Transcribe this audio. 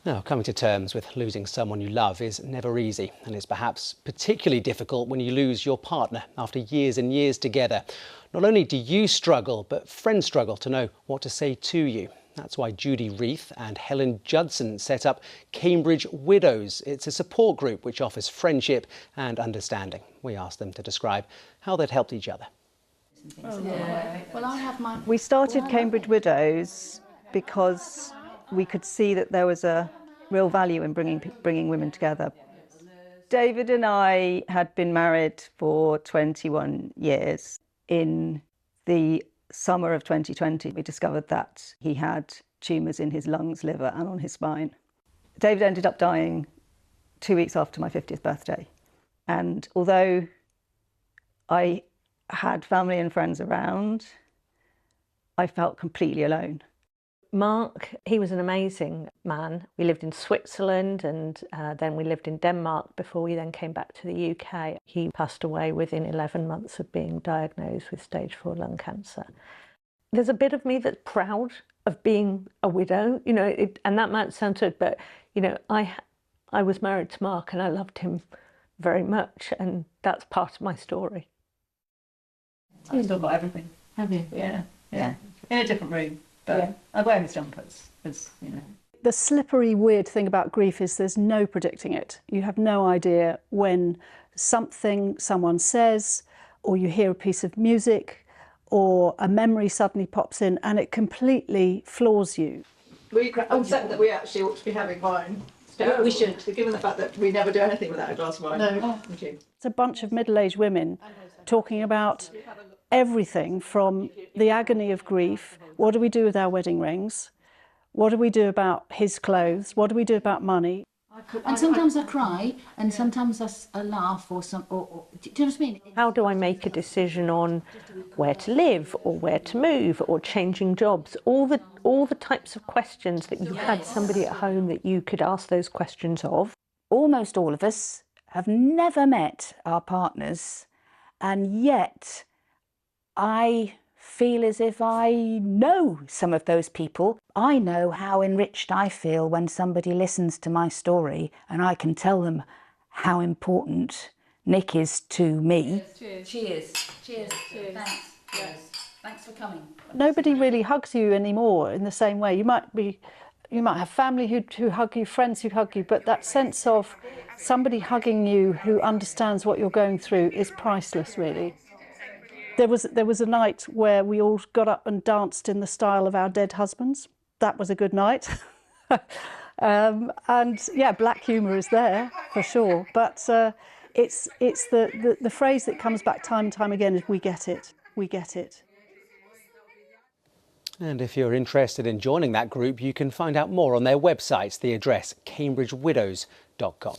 Now, coming to terms with losing someone you love is never easy, and it's perhaps particularly difficult when you lose your partner after years and years together. Not only do you struggle, but friends struggle to know what to say to you. That's why Judy Reith and Helen Judson set up Cambridge Widows. It's a support group which offers friendship and understanding. We asked them to describe how they'd helped each other. We started Cambridge Widows because we could see that there was a real value in bringing women together. David and I had been married for 21 years. In the summer of 2020, we discovered that he had tumours in his lungs, liver and on his spine. David ended up dying 2 weeks after my 50th birthday. And although I had family and friends around, I felt completely alone. Mark, he was an amazing man. We lived in Switzerland and then we lived in Denmark before we then came back to the UK. He passed away within 11 months of being diagnosed with stage 4 lung cancer. There's a bit of me that's proud of being a widow, you know, and that might sound good, but you know, I was married to Mark and I loved him very much, and that's part of my story. I've still got everything. Have you? Yeah. In a different room, but I wear his jumpers, because, you know. The slippery, weird thing about grief is there's no predicting it. You have no idea when someone says, or you hear a piece of music, or a memory suddenly pops in and it completely floors you. We accept that we actually ought to be having wine. We should, given the fact that we never do anything without a glass of wine. No. Thank you. It's a bunch of middle-aged women talking about everything from the agony of grief. What do we do with our wedding rings? What do we do about his clothes? What do we do about money? And sometimes I cry, and sometimes I laugh, or do you know what I mean? How do I make a decision on where to live, or where to move, or changing jobs? All the types of questions that you had somebody at home that you could ask those questions of. Almost all of us have never met our partners, and yet I feel as if I know some of those people. I know how enriched I feel when somebody listens to my story and I can tell them how important Nick is to me. Cheers. Cheers. Cheers. Cheers. Thanks. Yes. Thanks for coming. Nobody really hugs you anymore in the same way. You might have family who hug you, friends who hug you, but that sense of somebody hugging you who understands what you're going through is priceless, really. There was a night where we all got up and danced in the style of our dead husbands. That was a good night. And yeah, black humour is there for sure. But it's the phrase that comes back time and time again is "we get it, we get it." And if you're interested in joining that group, you can find out more on their website. The address, cambridgewidows.com.